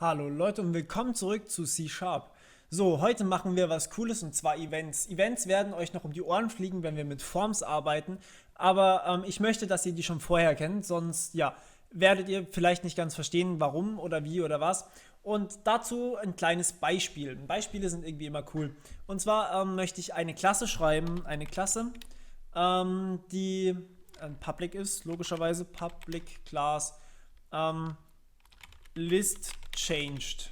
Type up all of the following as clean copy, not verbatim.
Hallo Leute und willkommen zurück zu C#. So, heute machen wir was Cooles und zwar Events. Events werden euch noch um die Ohren fliegen, wenn wir mit Forms arbeiten, aber ich möchte, dass ihr die schon vorher kennt, sonst ja, werdet ihr vielleicht nicht ganz verstehen, warum oder wie oder was. Und dazu ein kleines Beispiel. Beispiele sind irgendwie immer cool. Und zwar möchte ich eine Klasse schreiben, eine Klasse, die public ist, logischerweise public class list changed.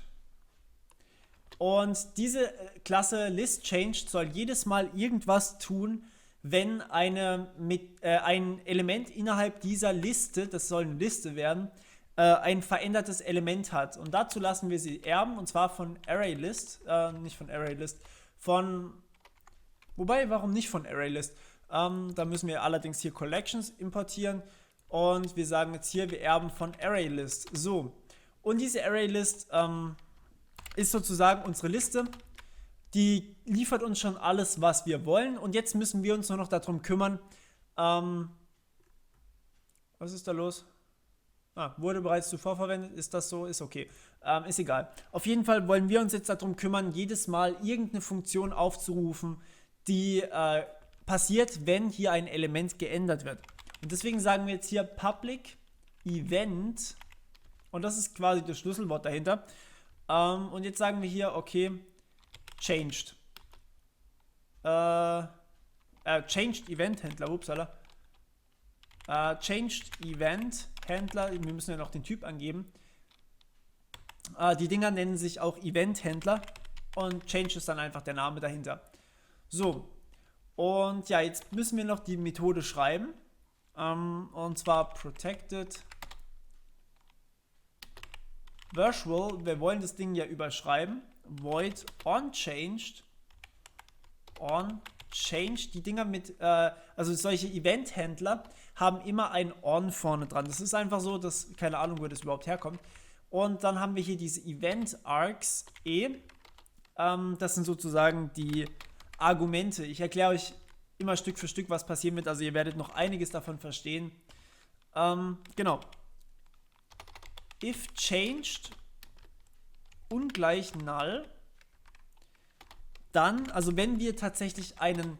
Und diese Klasse list changed soll jedes Mal irgendwas tun, wenn ein Element innerhalb dieser Liste, das soll eine Liste werden, ein verändertes Element hat. Und dazu lassen wir sie erben, und zwar von ArrayList, nicht von ArrayList, wobei, warum nicht von ArrayList? Da müssen wir allerdings hier Collections importieren und wir sagen jetzt hier, wir erben von ArrayList. So, und diese ArrayList ist sozusagen unsere Liste. Die liefert uns schon alles, was wir wollen. Und jetzt müssen wir uns nur noch darum kümmern. Was ist da los? Wurde bereits zuvor verwendet. Ist das so? Ist okay. Ist egal. Auf jeden Fall wollen wir uns jetzt darum kümmern, jedes Mal irgendeine Funktion aufzurufen, die passiert, wenn hier ein Element geändert wird. Und deswegen sagen wir jetzt hier public event. Und das ist quasi das Schlüsselwort dahinter. Und jetzt sagen wir hier, okay, changed. Changed Event Händler, upsala. Changed Event Händler, wir müssen ja noch den Typ angeben. Die Dinger nennen sich auch Event Händler und Change ist dann einfach der Name dahinter. So, und ja, jetzt müssen wir noch die Methode schreiben. Und zwar protected virtual, wir wollen das Ding ja überschreiben. Void onChanged. Die Dinger mit, also solche Event-Händler haben immer ein on vorne dran. Das ist einfach so, dass, keine Ahnung, wo das überhaupt herkommt. Und dann haben wir hier diese Event-Args das sind sozusagen die Argumente. Ich erkläre euch immer Stück für Stück, was passieren wird. Also ihr werdet noch einiges davon verstehen. Genau. If changed ungleich null, dann, also wenn wir tatsächlich einen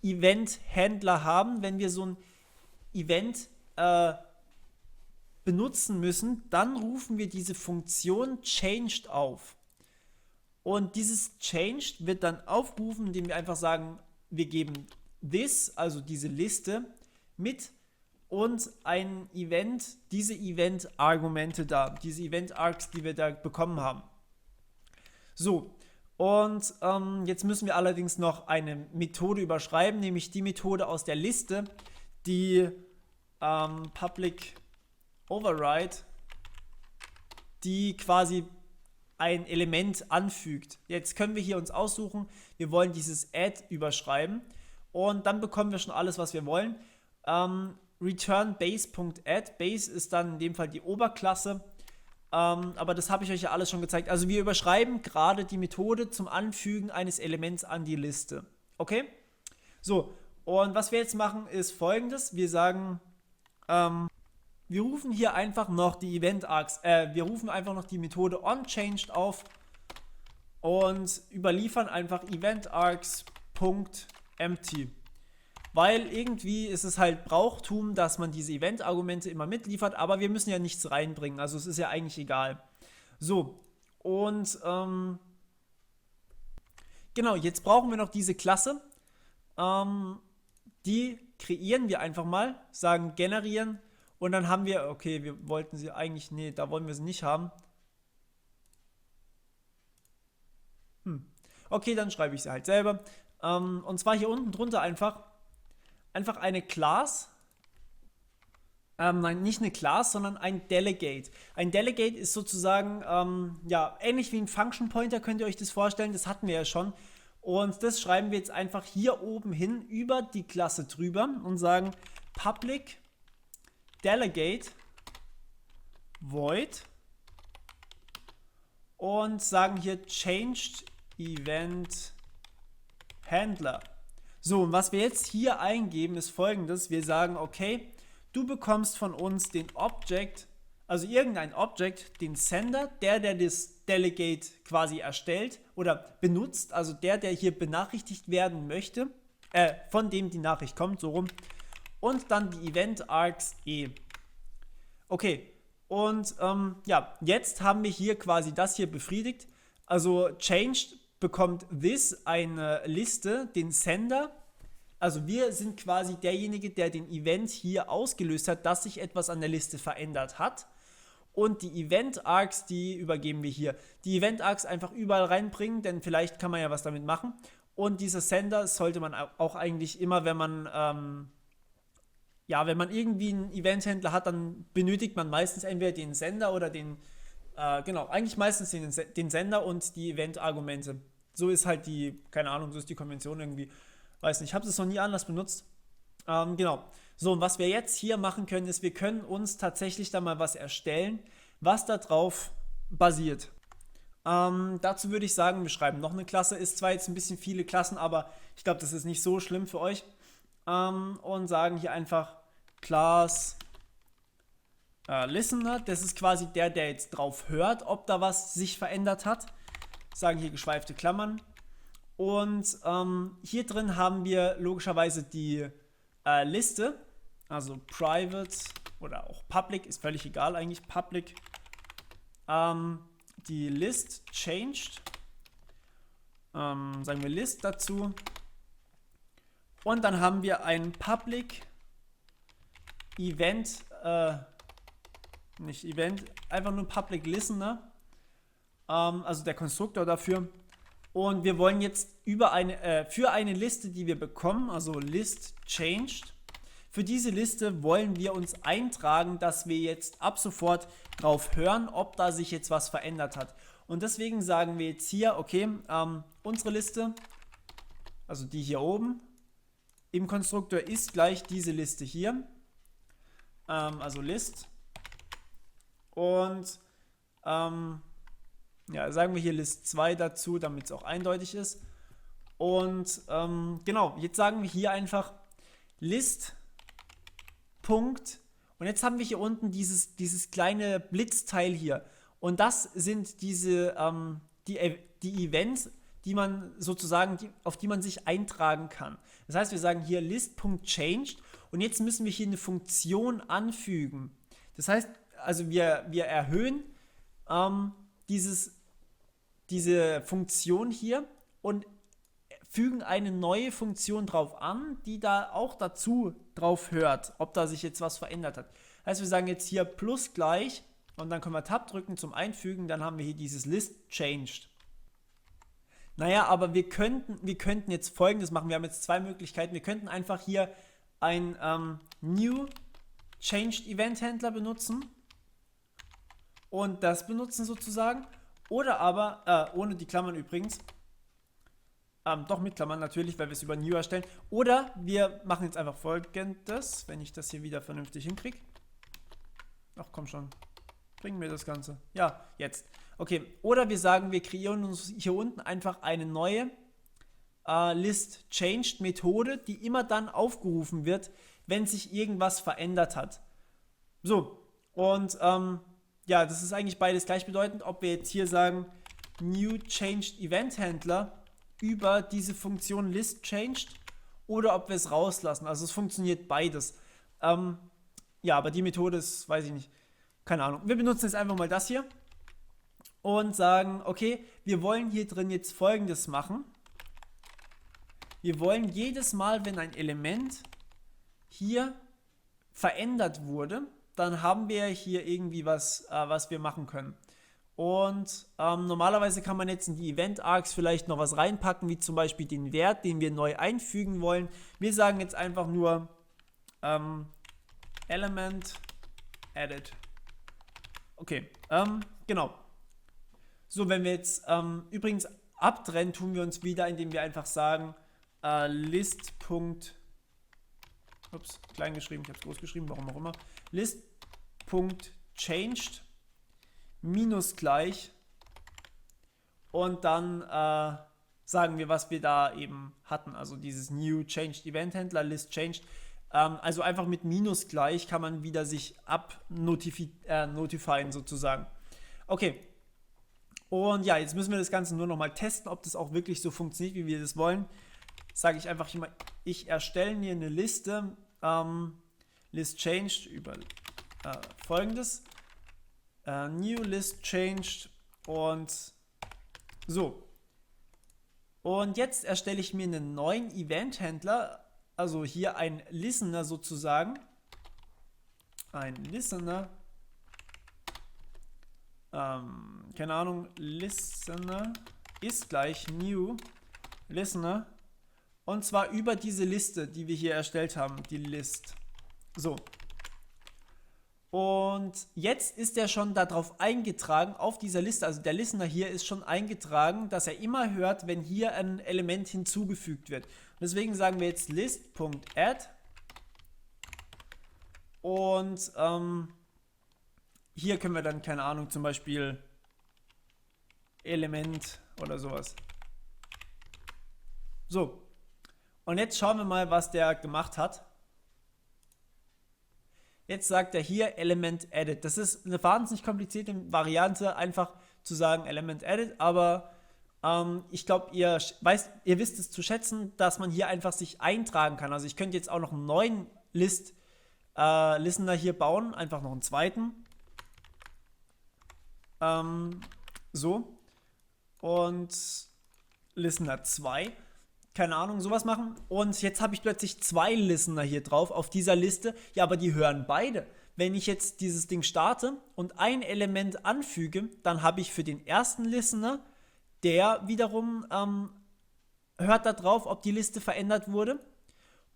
Event-Händler haben, wenn wir so ein Event benutzen müssen, dann rufen wir diese Funktion changed auf. Und dieses changed wird dann aufgerufen, indem wir einfach sagen, wir geben this, also diese Liste, mit und ein Event, diese Event-Argumente da, diese Event-Args, die wir da bekommen haben. So, und jetzt müssen wir allerdings noch eine Methode überschreiben, nämlich die Methode aus der Liste, die Public Override, die quasi ein Element anfügt. Jetzt können wir hier uns aussuchen, wir wollen dieses Add überschreiben und dann bekommen wir schon alles, was wir wollen. Return base.add. Base ist dann in dem Fall die Oberklasse. Aber das habe ich euch ja alles schon gezeigt. Also wir überschreiben gerade die Methode zum Anfügen eines Elements an die Liste. Okay? So, und was wir jetzt machen ist folgendes. Wir sagen, wir rufen hier einfach noch die Event-Args, wir rufen einfach noch die Methode onChanged auf und überliefern einfach Event-Args.empty. Weil irgendwie ist es halt Brauchtum, dass man diese Event-Argumente immer mitliefert, aber wir müssen ja nichts reinbringen, also es ist ja eigentlich egal. So, und genau, jetzt brauchen wir noch diese Klasse. Die kreieren wir einfach mal, sagen generieren und dann haben wir, okay, wir wollten sie eigentlich, nee, da wollen wir sie nicht haben. Okay, dann schreibe ich sie halt selber. Und zwar hier unten drunter einfach eine Class, nein, nicht eine Class, sondern ein Delegate. Ein Delegate ist sozusagen, ja, ähnlich wie ein Function Pointer, könnt ihr euch das vorstellen, das hatten wir ja schon. Und das schreiben wir jetzt einfach hier oben hin über die Klasse drüber und sagen public delegate void und sagen hier changed event handler. So, und was wir jetzt hier eingeben, ist folgendes. Wir sagen, okay, du bekommst von uns den Object, also irgendein Object, den Sender, der das Delegate quasi erstellt oder benutzt, also der hier benachrichtigt werden möchte, von dem die Nachricht kommt, so rum, und dann die Event Args E. Okay, und ja, jetzt haben wir hier quasi das hier befriedigt. Also changed bekommt this eine Liste, den Sender. Also wir sind quasi derjenige, der den Event hier ausgelöst hat, dass sich etwas an der Liste verändert hat. Und die Event Args, die übergeben wir hier. Die Event Args einfach überall reinbringen, denn vielleicht kann man ja was damit machen. Und dieser Sender sollte man auch eigentlich immer, wenn man ja, wenn man irgendwie einen Eventhändler hat, dann benötigt man meistens entweder den Sender oder den, genau, eigentlich meistens den Sender und die Event-Argumente. So ist halt die, keine Ahnung, so ist die Konvention irgendwie. Weiß nicht, ich habe es noch nie anders benutzt. Genau. So, und was wir jetzt hier machen können, ist, wir können uns tatsächlich da mal was erstellen, was darauf basiert. Dazu würde ich sagen, wir schreiben noch eine Klasse. Ist zwar jetzt ein bisschen viele Klassen, aber ich glaube, das ist nicht so schlimm für euch. Und sagen hier einfach Class Listener. Das ist quasi der jetzt drauf hört, ob da was sich verändert hat. Sagen hier geschweifte Klammern. Und hier drin haben wir logischerweise die Liste, also private oder auch public, ist völlig egal eigentlich, public, die list changed, sagen wir list dazu, und dann haben wir ein public event, nicht event, einfach nur public listener, also der Konstruktor dafür. Und wir wollen jetzt für eine Liste, die wir bekommen, also list changed, für diese Liste wollen wir uns eintragen, dass wir jetzt ab sofort drauf hören, ob da sich jetzt was verändert hat. Und deswegen sagen wir jetzt hier, okay, unsere Liste, also die hier oben, im Konstruktor ist gleich diese Liste hier, also list. Und ja, sagen wir hier List 2 dazu, damit es auch eindeutig ist. Und genau, jetzt sagen wir hier einfach List. Punkt. Und jetzt haben wir hier unten dieses kleine Blitzteil hier. Und das sind diese die Events, die man sozusagen, auf die man sich eintragen kann. Das heißt, wir sagen hier List.changed und jetzt müssen wir hier eine Funktion anfügen. Das heißt, also wir erhöhen diese Funktion hier und fügen eine neue Funktion drauf an, die da auch dazu drauf hört, ob da sich jetzt was verändert hat. Das heißt, wir sagen jetzt hier plus gleich und dann können wir Tab drücken zum Einfügen, dann haben wir hier dieses List changed. Naja, aber wir könnten jetzt Folgendes machen, wir haben jetzt zwei Möglichkeiten. Wir könnten einfach hier ein New Changed Event Händler benutzen und das benutzen sozusagen. Oder aber, ohne die Klammern übrigens, doch mit Klammern natürlich, weil wir es über New erstellen. Oder wir machen jetzt einfach Folgendes, wenn ich das hier wieder vernünftig hinkriege. Ach komm schon, bringen wir das Ganze. Ja, jetzt. Okay, oder wir sagen, wir kreieren uns hier unten einfach eine neue List Changed Methode, die immer dann aufgerufen wird, wenn sich irgendwas verändert hat. So, und ja, das ist eigentlich beides gleichbedeutend, ob wir jetzt hier sagen New Changed Event Handler über diese Funktion List Changed oder ob wir es rauslassen. Also es funktioniert beides. Ja, aber die Methode ist, weiß ich nicht, keine Ahnung. Wir benutzen jetzt einfach mal das hier und sagen, okay, wir wollen hier drin jetzt Folgendes machen. Wir wollen jedes Mal, wenn ein Element hier verändert wurde, dann haben wir hier irgendwie was wir machen können. Und normalerweise kann man jetzt in die Event Args vielleicht noch was reinpacken, wie zum Beispiel den Wert, den wir neu einfügen wollen. Wir sagen jetzt einfach nur Element Edit. Okay, genau. So, wenn wir jetzt übrigens abtrennen, tun wir uns wieder, indem wir einfach sagen List. Ups, klein geschrieben, ich habe es groß geschrieben, warum auch immer. List.changed minus gleich und dann sagen wir, was wir da eben hatten, also dieses New Changed Event Handler, List Changed. Also einfach mit Minus gleich kann man wieder sich notifizieren sozusagen. Okay. Und ja, jetzt müssen wir das Ganze nur nochmal testen, ob das auch wirklich so funktioniert, wie wir das wollen. Sage ich einfach immer, ich erstelle mir eine Liste, List changed über folgendes. New List changed und so. Und jetzt erstelle ich mir einen neuen Event-Händler, also hier ein Listener sozusagen. Ein Listener. Keine Ahnung, Listener ist gleich New Listener. Und zwar über diese Liste, die wir hier erstellt haben, die List. So. Und jetzt ist er schon darauf eingetragen, auf dieser Liste, also der Listener hier ist schon eingetragen, dass er immer hört, wenn hier ein Element hinzugefügt wird. Und deswegen sagen wir jetzt list.add und hier können wir dann, keine Ahnung, zum Beispiel Element oder sowas. So, und jetzt schauen wir mal, was der gemacht hat. Jetzt sagt er hier Element Edit. Das ist eine wahnsinnig komplizierte Variante, einfach zu sagen Element Edit, aber ich glaube, ihr wisst es zu schätzen, dass man hier einfach sich eintragen kann. Also ich könnte jetzt auch noch einen neuen Listener hier bauen, einfach noch einen zweiten. So. Und Listener 2. Keine Ahnung, sowas machen. Und jetzt habe ich plötzlich 2 Listener hier drauf auf dieser Liste. Ja, aber die hören beide. Wenn ich jetzt dieses Ding starte und ein Element anfüge, dann habe ich für den ersten Listener, der wiederum hört da drauf, ob die Liste verändert wurde.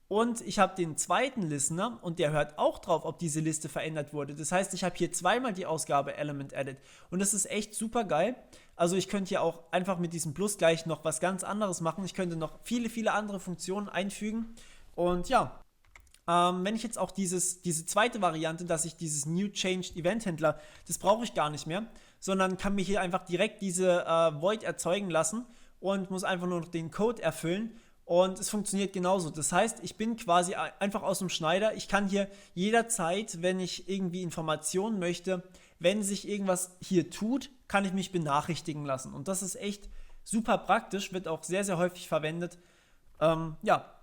Und ich habe den zweiten Listener und der hört auch drauf, ob diese Liste verändert wurde. Das heißt, ich habe hier zweimal die Ausgabe Element Edit. Und das ist echt super geil. Also ich könnte hier auch einfach mit diesem Plus gleich noch was ganz anderes machen. Ich könnte noch viele, viele andere Funktionen einfügen. Und ja, wenn ich jetzt auch diese zweite Variante, dass ich dieses New Changed Event Händler, das brauche ich gar nicht mehr, sondern kann mir hier einfach direkt diese Void erzeugen lassen und muss einfach nur noch den Code erfüllen. Und es funktioniert genauso. Das heißt, ich bin quasi einfach aus dem Schneider. Ich kann hier jederzeit, wenn ich irgendwie Informationen möchte, wenn sich irgendwas hier tut, kann ich mich benachrichtigen lassen. Und das ist echt super praktisch, wird auch sehr, sehr häufig verwendet. Ja.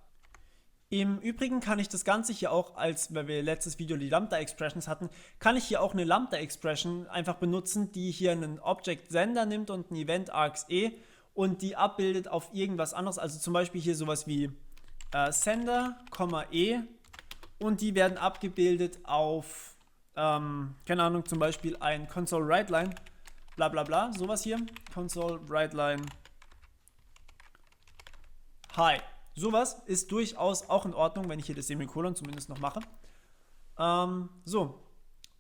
Im Übrigen kann ich das Ganze hier auch, weil wir letztes Video die Lambda-Expressions hatten, kann ich hier auch eine Lambda-Expression einfach benutzen, die hier einen Object-Sender nimmt und ein Event-args-e und die abbildet auf irgendwas anderes, also zum Beispiel hier sowas wie Sender, E und die werden abgebildet auf, keine Ahnung, zum Beispiel ein Console-WriteLine, bla bla bla, sowas hier, Console-WriteLine, Hi. Sowas ist durchaus auch in Ordnung, wenn ich hier das Semikolon zumindest noch mache. So,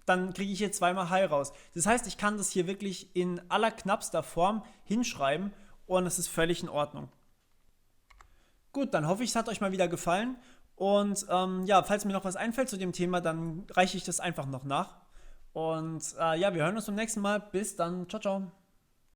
dann kriege ich hier zweimal Hi raus. Das heißt, ich kann das hier wirklich in allerknappster Form hinschreiben und es ist völlig in Ordnung. Gut, dann hoffe ich, es hat euch mal wieder gefallen. Und ja, falls mir noch was einfällt zu dem Thema, dann reiche ich das einfach noch nach. Und ja, wir hören uns beim nächsten Mal. Bis dann. Ciao, ciao.